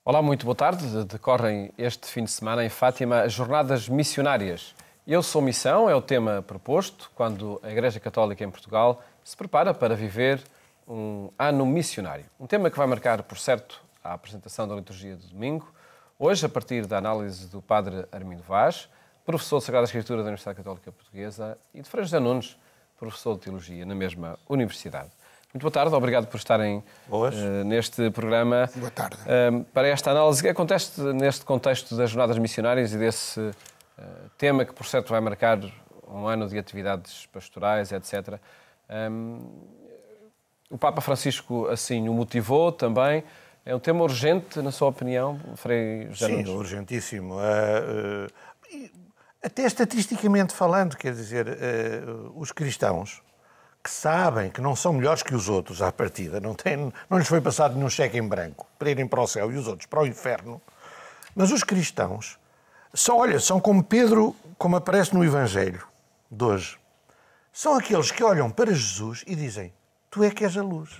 Olá, muito boa tarde. Decorrem este fim de semana em Fátima as Jornadas Missionárias. Eu sou missão, é o tema proposto quando a Igreja Católica em Portugal se prepara para viver um ano missionário. Um tema que vai marcar, por certo, a apresentação da liturgia de domingo. Hoje, a partir da análise do Padre Armindo Vaz, professor de Sagrada Escritura da Universidade Católica Portuguesa, e de Frei José Nunes, professor de Teologia na mesma universidade. Muito boa tarde, obrigado por estarem neste programa. Boa tarde. Para esta análise que acontece neste contexto das Jornadas Missionárias e desse tema que, por certo, vai marcar um ano de atividades pastorais, etc. O Papa Francisco assim o motivou também. É um tema urgente, na sua opinião, Frei José Nunes? Sim, urgentíssimo. Até estatisticamente falando, quer dizer, os cristãos que sabem que não são melhores que os outros à partida, não lhes foi passado nenhum cheque em branco para irem para o céu e os outros para o inferno, mas os cristãos são como Pedro, como aparece no Evangelho de hoje. São aqueles que olham para Jesus e dizem: tu é que és a luz,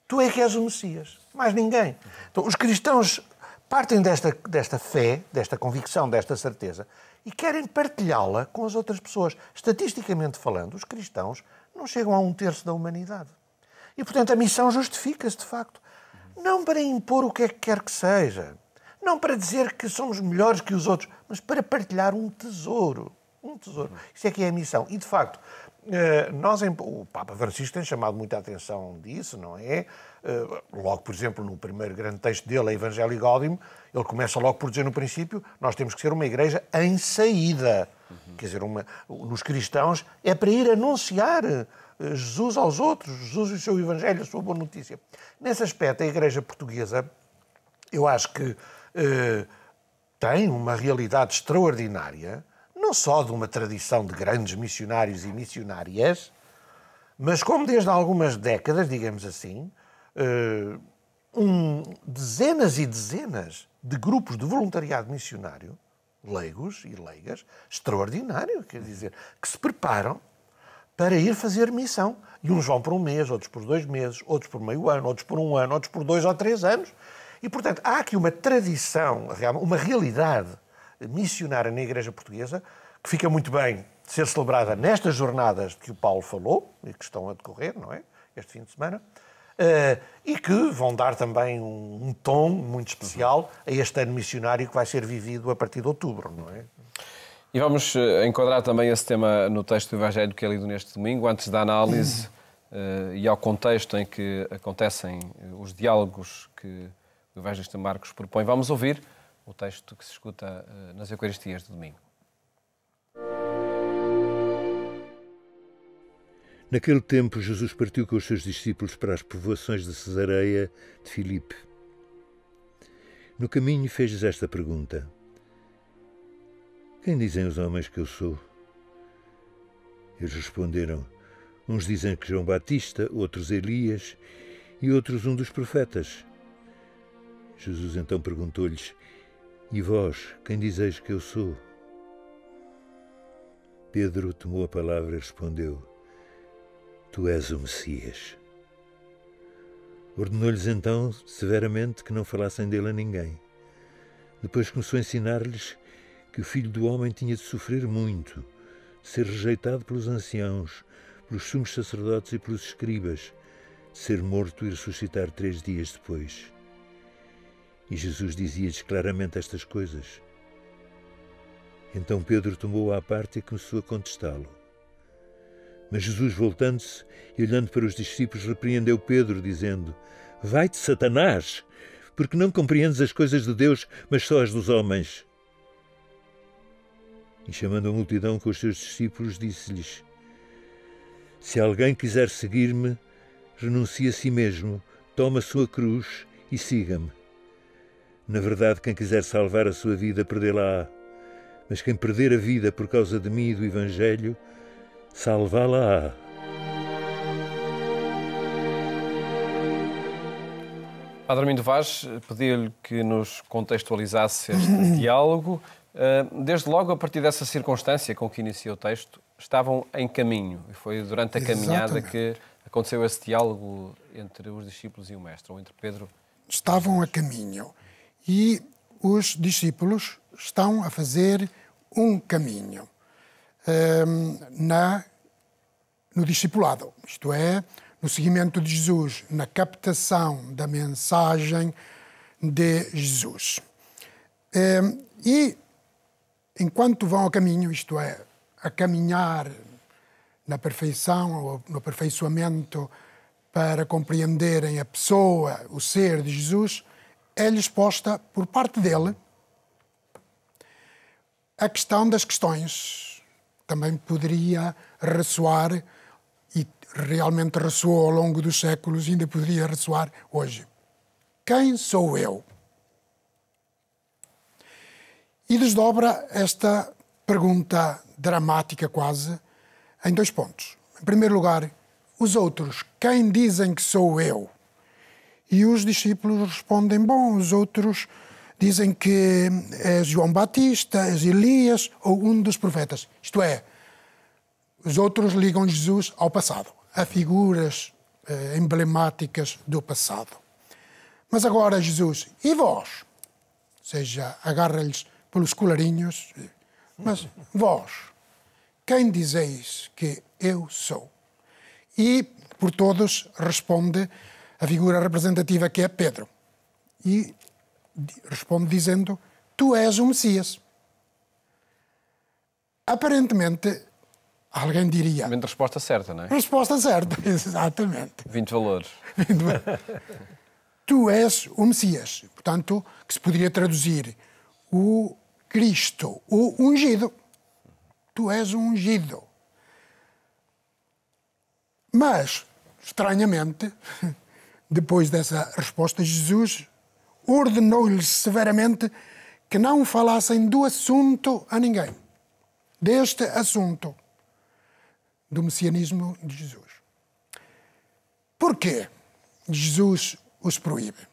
tu é que és o Messias, mais ninguém. Então, os cristãos partem desta fé, desta convicção, desta certeza e querem partilhá-la com as outras pessoas. Estatisticamente falando, os cristãos não chegam a 1/3 da humanidade. E, portanto, a missão justifica-se, de facto. Não para impor o que é que quer que seja, não para dizer que somos melhores que os outros, mas para partilhar um tesouro. Um tesouro. Isso é que é a missão. E, de facto, o Papa Francisco tem chamado muita atenção disso, não é? Logo, por exemplo, no primeiro grande texto dele, a Evangelii Gaudium, ele começa logo por dizer no princípio: nós temos que ser uma igreja em saída. Quer dizer, nos cristãos é para ir anunciar Jesus aos outros, Jesus e o seu Evangelho, a sua boa notícia. Nesse aspecto, a Igreja Portuguesa, eu acho que tem uma realidade extraordinária, não só de uma tradição de grandes missionários e missionárias, mas como desde há algumas décadas, digamos assim, dezenas e dezenas de grupos de voluntariado missionário, leigos e leigas, extraordinário, quer dizer, que se preparam para ir fazer missão. E uns vão por um mês, outros por 2 meses, outros por meio ano, outros por 1 ano, outros por 2 ou 3 anos. E, portanto, há aqui uma tradição, uma realidade missionária na Igreja Portuguesa que fica muito bem de ser celebrada nestas jornadas de que o Paulo falou e que estão a decorrer, não é? Este fim de semana. E que vão dar também um tom muito especial a este ano missionário que vai ser vivido a partir de outubro, não é? E vamos enquadrar também esse tema no texto do Evangelho que é lido neste domingo, antes da análise e ao contexto em que acontecem os diálogos que o Evangelista Marcos propõe. Vamos ouvir o texto que se escuta nas Eucaristias de domingo. Naquele tempo, Jesus partiu com os seus discípulos para as povoações de Cesareia de Filipe. No caminho fez-lhes esta pergunta: quem dizem os homens que eu sou? Eles responderam: uns dizem que João Batista, outros Elias e outros um dos profetas. Jesus então perguntou-lhes: e vós, quem dizeis que eu sou? Pedro tomou a palavra e respondeu: tu és o Messias. Ordenou-lhes então severamente que não falassem dele a ninguém. Depois começou a ensinar-lhes que o Filho do Homem tinha de sofrer muito, de ser rejeitado pelos anciãos, pelos sumos sacerdotes e pelos escribas, de ser morto e ressuscitar 3 dias depois. E Jesus dizia-lhes claramente estas coisas. Então Pedro tomou-o à parte e começou a contestá-lo. Mas Jesus, voltando-se e olhando para os discípulos, repreendeu Pedro, dizendo: vai-te, Satanás, porque não compreendes as coisas de Deus, mas só as dos homens. E chamando a multidão com os seus discípulos, disse-lhes: se alguém quiser seguir-me, renuncie a si mesmo, tome a sua cruz e siga-me. Na verdade, quem quiser salvar a sua vida, perdê-la-á. Mas quem perder a vida por causa de mim e do Evangelho, salvá-la-á. Padre Armindo Vaz, pedi-lhe que nos contextualizasse este diálogo. Desde logo, a partir dessa circunstância com que iniciou o texto, estavam em caminho. E foi durante a caminhada que aconteceu esse diálogo entre os discípulos e o Mestre, ou entre Pedro. Estavam a caminho. e os discípulos estão a fazer um caminho no discipulado, isto é, no seguimento de Jesus, na captação da mensagem de Jesus. E enquanto vão a caminho, isto é, a caminhar na perfeição ou no aperfeiçoamento para compreenderem a pessoa, o ser de Jesus, é-lhes posta por parte dele a questão das questões. Também poderia ressoar, e realmente ressoou ao longo dos séculos, e ainda poderia ressoar hoje. Quem sou eu? E desdobra esta pergunta dramática quase em 2 pontos. Em primeiro lugar, os outros, quem dizem que sou eu? E os discípulos respondem, bom, os outros dizem que é João Batista, é Elias ou um dos profetas. Isto é, os outros ligam Jesus ao passado, a figuras emblemáticas do passado. Mas agora Jesus, e vós? Ou seja, agarra-lhes pelos colarinhos, mas vós, quem dizeis que eu sou? E por todos responde a figura representativa que é Pedro. E responde dizendo, tu és o Messias. Aparentemente, alguém diria... A resposta certa, não é? Resposta certa, exatamente. 20 valores. Tu és o Messias. Portanto, que se poderia traduzir o Cristo, o ungido. Tu és o ungido. Mas, estranhamente, depois dessa resposta, Jesus ordenou-lhes severamente que não falassem do assunto a ninguém. Deste assunto do messianismo de Jesus. Porquê Jesus os proíbe?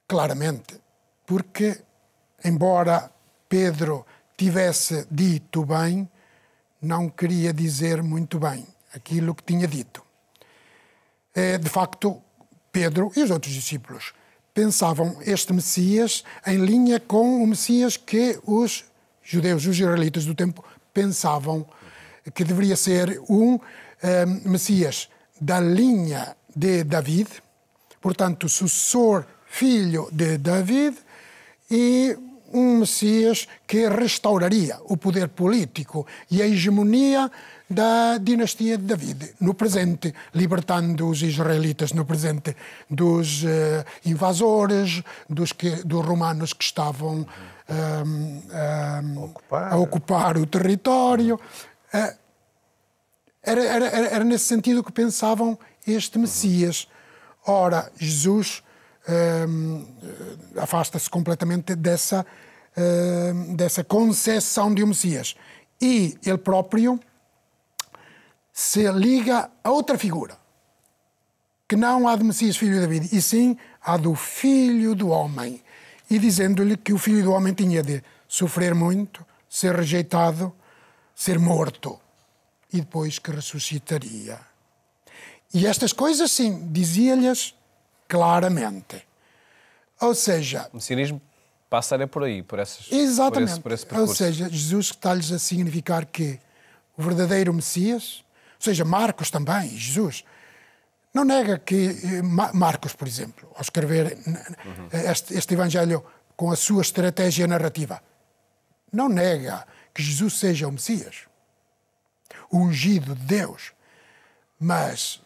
Claramente, porque, embora Pedro tivesse dito bem, não queria dizer muito bem aquilo que tinha dito. De facto, Pedro e os outros discípulos pensavam este Messias em linha com o Messias que os judeus, os israelitas do tempo, pensavam que deveria ser um Messias da linha de David, portanto, sucessor, filho de David, e um Messias que restauraria o poder político e a hegemonia da dinastia de David, no presente, libertando os israelitas no presente dos invasores, dos romanos que estavam a ocupar o território. Era nesse sentido que pensavam este Messias. Ora, Jesus afasta-se completamente dessa concepção de um Messias. E ele próprio se liga a outra figura, que não há de Messias, filho de David, e sim há do Filho do Homem. E dizendo-lhe que o Filho do Homem tinha de sofrer muito, ser rejeitado, ser morto, e depois que ressuscitaria. E estas coisas, sim, dizia-lhes claramente. Ou seja... O messianismo passa por aí, por esse percurso. Ou seja, Jesus está-lhes a significar que o verdadeiro Messias, ou seja, Marcos também, Jesus, não nega que Marcos, por exemplo, ao escrever este Evangelho com a sua estratégia narrativa, não nega que Jesus seja o Messias, o ungido de Deus, mas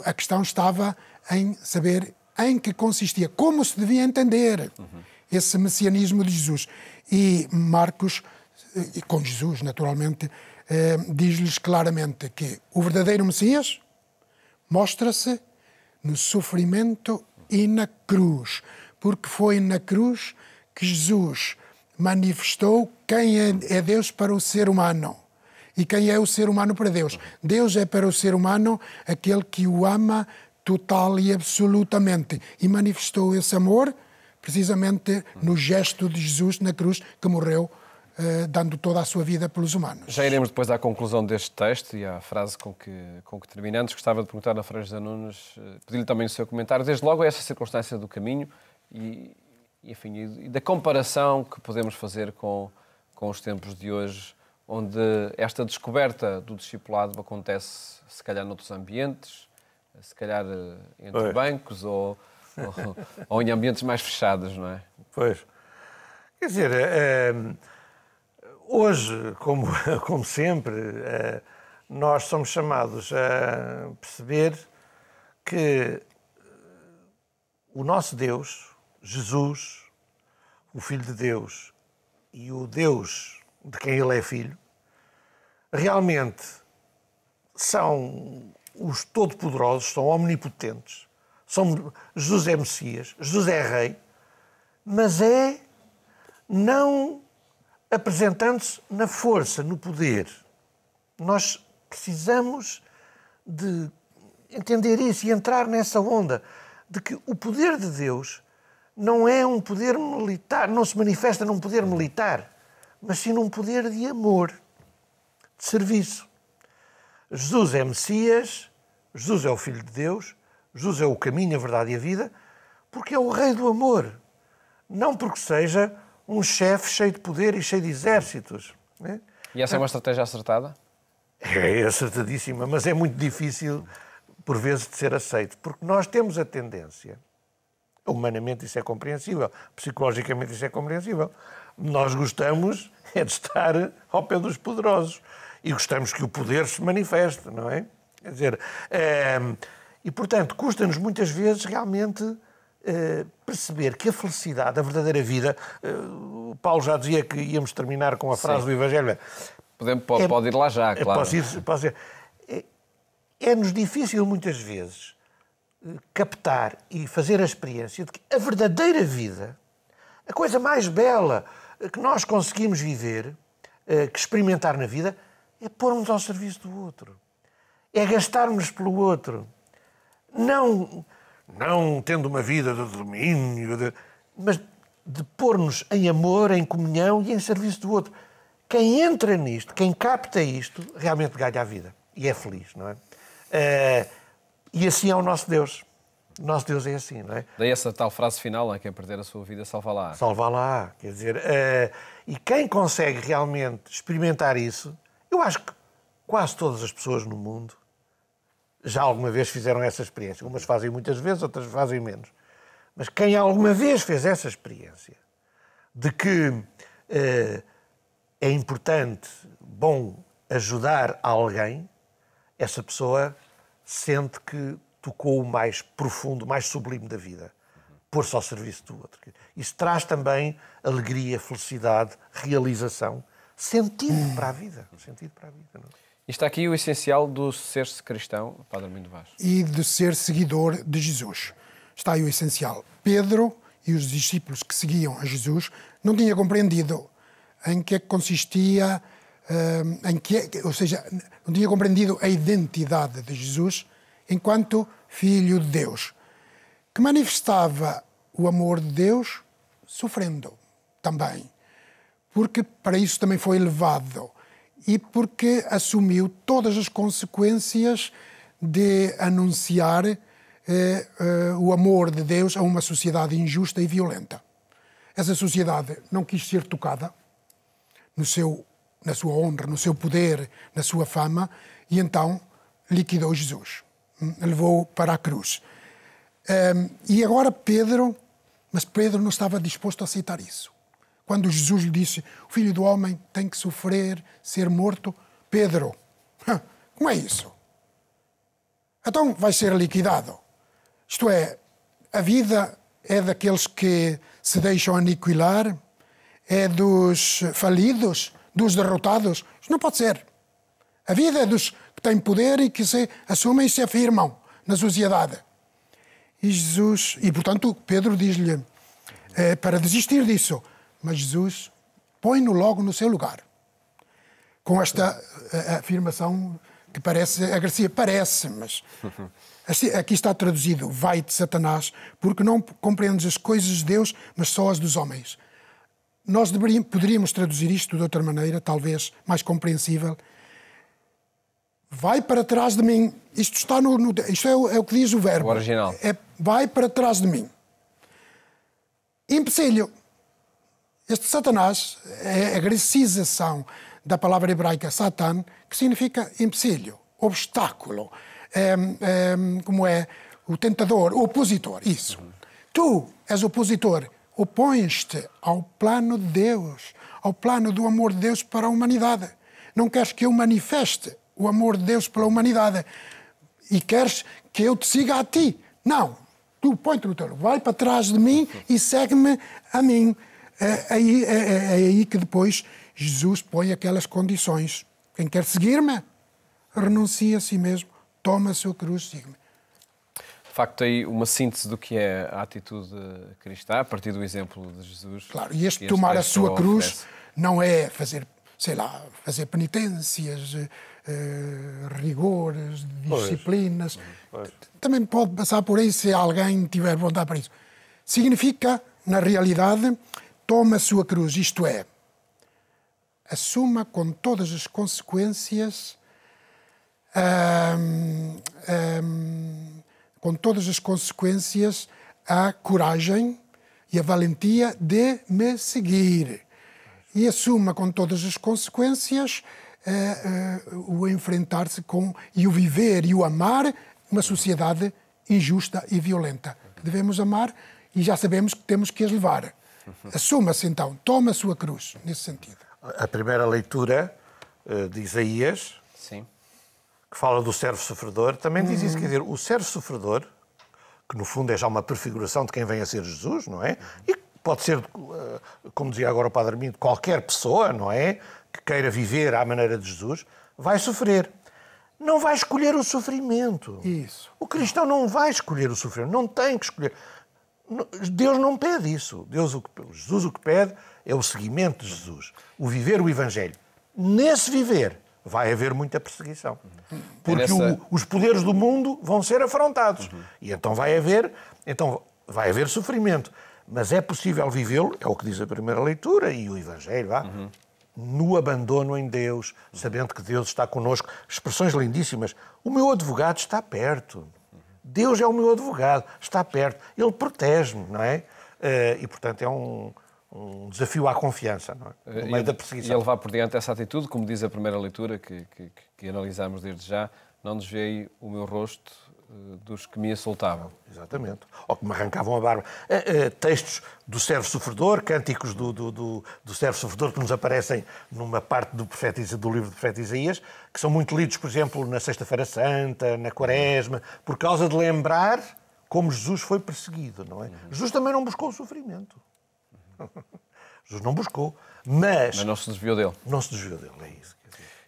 a questão estava em saber em que consistia, como se devia entender esse messianismo de Jesus. E Marcos, e com Jesus, naturalmente, diz-lhes claramente que o verdadeiro Messias mostra-se no sofrimento e na cruz, porque foi na cruz que Jesus manifestou quem é Deus para o ser humano e quem é o ser humano para Deus. Deus é para o ser humano aquele que o ama total e absolutamente, e manifestou esse amor precisamente no gesto de Jesus na cruz, que morreu dando toda a sua vida pelos humanos. Já iremos depois à conclusão deste texto e à frase com que terminamos. Gostava de perguntar a Frei José Nunes, pedir-lhe também o seu comentário. Desde logo, essa circunstância do caminho, enfim, e da comparação que podemos fazer com os tempos de hoje, onde esta descoberta do discipulado acontece, se calhar, noutros ambientes, se calhar entre bancos ou em ambientes mais fechados, não é? Pois. Quer dizer, hoje, como sempre, nós somos chamados a perceber que o nosso Deus, Jesus, o Filho de Deus e o Deus de quem Ele é filho, realmente são os todo-poderosos, são omnipotentes. Jesus é Messias, Jesus é Rei, mas não apresentando-se na força, no poder. Nós precisamos de entender isso e entrar nessa onda de que o poder de Deus não é um poder militar, não se manifesta num poder militar, mas sim num poder de amor, de serviço. Jesus é Messias, Jesus é o Filho de Deus, Jesus é o caminho, a verdade e a vida, porque é o Rei do amor. Não porque seja um chefe cheio de poder e cheio de exércitos. Né? E essa é uma estratégia acertada? É acertadíssima, mas é muito difícil, por vezes, de ser aceito. Porque nós temos a tendência, humanamente isso é compreensível, psicologicamente isso é compreensível, nós gostamos de estar ao pé dos poderosos e gostamos que o poder se manifeste, não é? Quer dizer, e portanto, custa-nos muitas vezes realmente perceber que a felicidade, a verdadeira vida, o Paulo já dizia que íamos terminar com a frase do Evangelho. Pode ir lá já, claro. Posso ir. É-nos difícil muitas vezes captar e fazer a experiência de que a verdadeira vida, a coisa mais bela que nós conseguimos viver, que experimentar na vida, é pôr-nos ao serviço do outro. É gastarmos pelo outro. Não tendo uma vida de domínio, mas de pôr-nos em amor, em comunhão e em serviço do outro. Quem entra nisto, quem capta isto, realmente ganha a vida. E é feliz, não é? E assim é o nosso Deus. O nosso Deus é assim, não é? Daí essa tal frase final, quem perder a sua vida, salva-la. Salva-la. Quer dizer, e quem consegue realmente experimentar isso, eu acho que quase todas as pessoas no mundo já alguma vez fizeram essa experiência. Umas fazem muitas vezes, outras fazem menos. Mas quem alguma vez fez essa experiência de que é importante, bom, ajudar alguém, essa pessoa sente que tocou o mais profundo, mais sublime da vida. Pôr-se ao serviço do outro. Isso traz também alegria, felicidade, realização, sentido para a vida. Sentido para a vida, não é? E está aqui o essencial do ser-se cristão, Padre Armindo Vaz. E de ser seguidor de Jesus. Está aí o essencial. Pedro e os discípulos que seguiam a Jesus não tinham compreendido em que consistia, ou seja, não tinham compreendido a identidade de Jesus enquanto Filho de Deus, que manifestava o amor de Deus sofrendo também, porque para isso também foi elevado e porque assumiu todas as consequências de anunciar o amor de Deus a uma sociedade injusta e violenta. Essa sociedade não quis ser tocada na sua honra, no seu poder, na sua fama, e então liquidou Jesus, levou para a cruz. E agora Pedro não estava disposto a aceitar isso. Quando Jesus lhe disse, o Filho do Homem tem que sofrer, ser morto, Pedro, como é isso? Então vai ser liquidado. Isto é, a vida é daqueles que se deixam aniquilar, é dos falidos, dos derrotados. Isto não pode ser. A vida é dos que têm poder e que se assumem e se afirmam na sociedade. E portanto, Pedro diz-lhe para desistir disso. Mas Jesus põe-no logo no seu lugar. Com esta afirmação que parece agressiva. Parece, mas aqui está traduzido: vai-te, Satanás, porque não compreendes as coisas de Deus, mas só as dos homens. Nós poderíamos traduzir isto de outra maneira, talvez mais compreensível. Vai para trás de mim. Isto está isto é o que diz o verbo. O original. Vai para trás de mim. Empecilho. Este Satanás é a grecização da palavra hebraica Satan, que significa empecilho, obstáculo, como é o tentador, o opositor, isso. Tu és opositor, opões-te ao plano de Deus, ao plano do amor de Deus para a humanidade. Não queres que eu manifeste o amor de Deus pela humanidade e queres que eu te siga a ti. Não, tu põe-te no teu lugar, vai para trás de mim e segue-me a mim. É aí que depois Jesus põe aquelas condições. Quem quer seguir-me, renuncia a si mesmo, toma a sua cruz, siga-me. De facto, aí uma síntese do que é a atitude cristã, a partir do exemplo de Jesus. Claro, e este tomar a sua cruz não é fazer, sei lá, fazer penitências, rigores, disciplinas. Também pode passar por aí se alguém tiver vontade para isso. Significa, na realidade, toma a sua cruz, isto é, assuma com todas as consequências a coragem e a valentia de me seguir. E assuma com todas as consequências o enfrentar-se com e o viver e o amar uma sociedade injusta e violenta. Que devemos amar e já sabemos que temos que as levar. Assuma-se então, toma a sua cruz, nesse sentido. A primeira leitura de Isaías, sim, que fala do servo sofredor, também diz isso. Quer dizer, o servo sofredor, que no fundo é já uma prefiguração de quem vem a ser Jesus, não é? E pode ser, como dizia agora o Padre Armindo, qualquer pessoa, não é? Que queira viver à maneira de Jesus, vai sofrer. Não vai escolher o sofrimento. Isso. O cristão não vai escolher o sofrimento, não tem que escolher. Deus não pede isso. Jesus o que pede é o seguimento de Jesus, o viver o Evangelho. Nesse viver vai haver muita perseguição, porque os poderes do mundo vão ser afrontados e então vai haver sofrimento. Mas é possível vivê-lo, é o que diz a primeira leitura e o Evangelho, no abandono em Deus, sabendo que Deus está connosco. Expressões lindíssimas. O meu advogado está perto. Deus é o meu advogado, está perto. Ele protege-me, não é? E, portanto, é um desafio à confiança, não é? No meio da perseguição. E a levar por diante essa atitude, como diz a primeira leitura, que analisamos desde já, não desviei o meu rosto dos que me assaltavam. Exatamente. Ou que me arrancavam a barba. Textos do servo sofredor, cânticos do servo sofredor que nos aparecem numa parte do livro do profeta Isaías, que são muito lidos, por exemplo, na Sexta-feira Santa, na Quaresma, por causa de lembrar como Jesus foi perseguido, não é? Jesus também não buscou o sofrimento. Jesus não buscou, mas não se desviou dele. Não se desviou dele, é isso.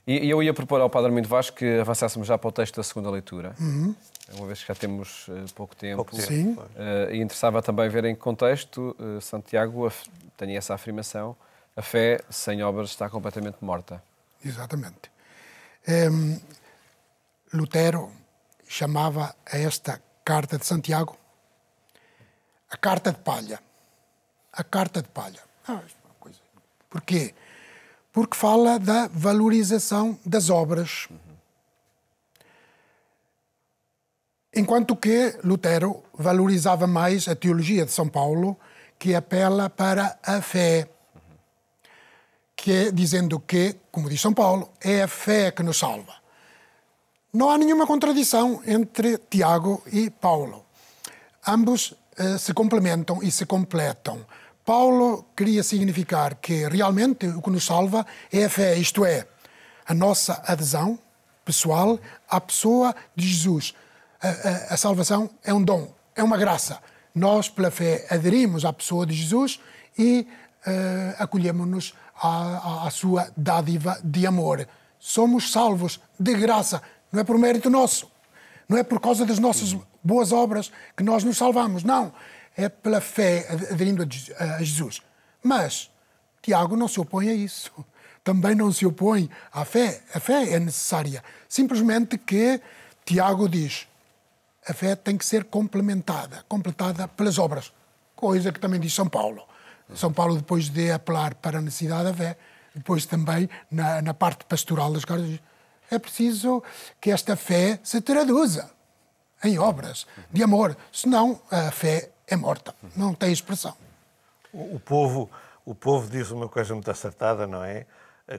E eu ia propor ao Padre Armindo Vaz que avançássemos já para o texto da segunda leitura, uma vez que já temos pouco tempo. Sim. E interessava também ver em que contexto Santiago tem essa afirmação: a fé sem obras está completamente morta. Exatamente. Lutero chamava a esta carta de Santiago a carta de palha. A carta de palha. Porquê? Porque fala da valorização das obras. Enquanto que Lutero valorizava mais a teologia de São Paulo, que apela para a fé, que é dizendo que, como diz São Paulo, é a fé que nos salva. Não há nenhuma contradição entre Tiago e Paulo. Ambos se complementam e se completam. Paulo queria significar que realmente o que nos salva é a fé, isto é, a nossa adesão pessoal à pessoa de Jesus. A salvação é um dom, é uma graça. Nós, pela fé, aderimos à pessoa de Jesus e acolhemos-nos à sua dádiva de amor. Somos salvos de graça, não é por mérito nosso, não é por causa das nossas boas obras que nós nos salvamos, não. É pela fé aderindo a Jesus. Mas Tiago não se opõe a isso. Também não se opõe à fé. A fé é necessária. Simplesmente que Tiago diz a fé tem que ser completada pelas obras. Coisa que também diz São Paulo. São Paulo, depois de apelar para a necessidade da fé, depois também, na parte pastoral das cartas, diz é preciso que esta fé se traduza em obras de amor. Senão, a fé é morta, não tem expressão. O povo diz uma coisa muito acertada, não é?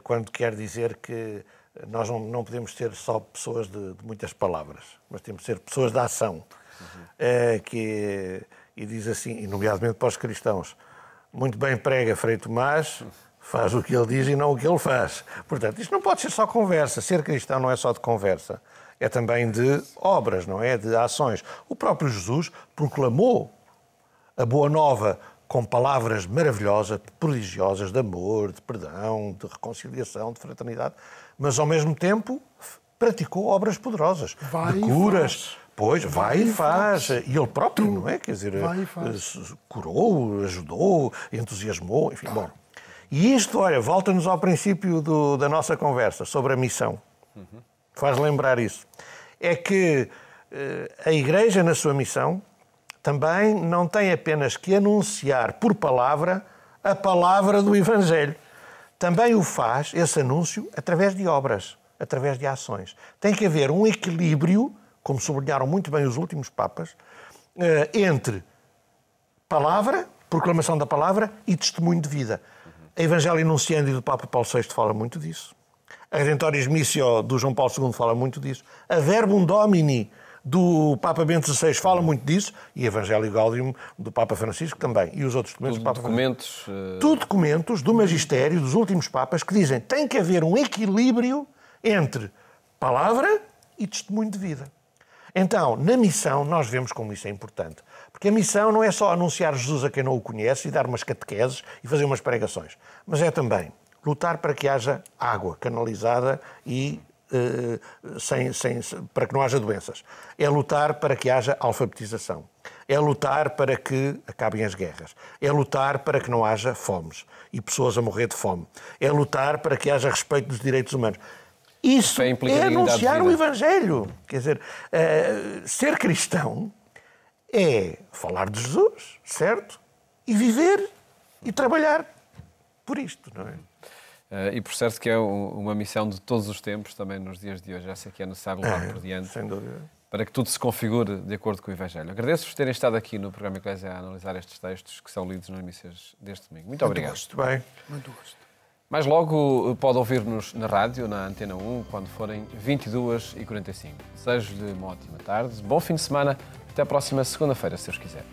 Quando quer dizer que nós não podemos ser só pessoas de muitas palavras, mas temos de ser pessoas de ação. E diz assim, e nomeadamente para os cristãos, muito bem prega Frei Tomás, faz o que ele diz e não o que ele faz. Portanto, isto não pode ser só conversa. Ser cristão não é só de conversa. É também de obras, não é? De ações. O próprio Jesus proclamou a boa nova com palavras maravilhosas, prodigiosas de amor, de perdão, de reconciliação, de fraternidade, mas ao mesmo tempo praticou obras poderosas, de curas. Pois, vai e faz. E ele próprio, não é? Quer dizer, curou, ajudou, entusiasmou, enfim, bom. E isto, olha, volta-nos ao princípio da nossa conversa sobre a missão. Faz lembrar isso. É que a Igreja, na sua missão, também não tem apenas que anunciar por palavra a palavra do Evangelho. Também o faz, esse anúncio, através de obras, através de ações. Tem que haver um equilíbrio, como sublinharam muito bem os últimos papas, entre palavra, proclamação da palavra e testemunho de vida. A Evangelho Enunciandi do Papa Paulo VI fala muito disso. A Redentoris Missio do João Paulo II fala muito disso. A Verbum Domini do Papa Bento XVI fala muito disso, e Evangelho Gaudium do Papa Francisco também, e os outros documentos do Papa Francisco. Tudo documentos do magistério dos últimos papas que dizem que tem que haver um equilíbrio entre palavra e testemunho de vida. Então, na missão, nós vemos como isso é importante. Porque a missão não é só anunciar Jesus a quem não o conhece e dar umas catequeses e fazer umas pregações, mas é também lutar para que haja água canalizada e para que não haja doenças. É lutar para que haja alfabetização. É lutar para que acabem as guerras. É lutar para que não haja fomes e pessoas a morrer de fome. É lutar para que haja respeito dos direitos humanos. Isso é anunciar o Evangelho. Quer dizer, ser cristão é falar de Jesus, certo? E viver e trabalhar por isto, não é? E por certo que é uma missão de todos os tempos, também nos dias de hoje. Essa que é necessário levar por diante, sem dúvida, para que tudo se configure de acordo com o Evangelho. Agradeço-vos terem estado aqui no programa Eclésia a analisar estes textos que são lidos nas missas deste domingo. Muito obrigado. Muito bem. Muito gosto. Mais logo pode ouvir-nos na rádio, na Antena 1, quando forem 22h45. Desejo-lhe uma ótima tarde, bom fim de semana, até a próxima segunda-feira, se Deus quiser.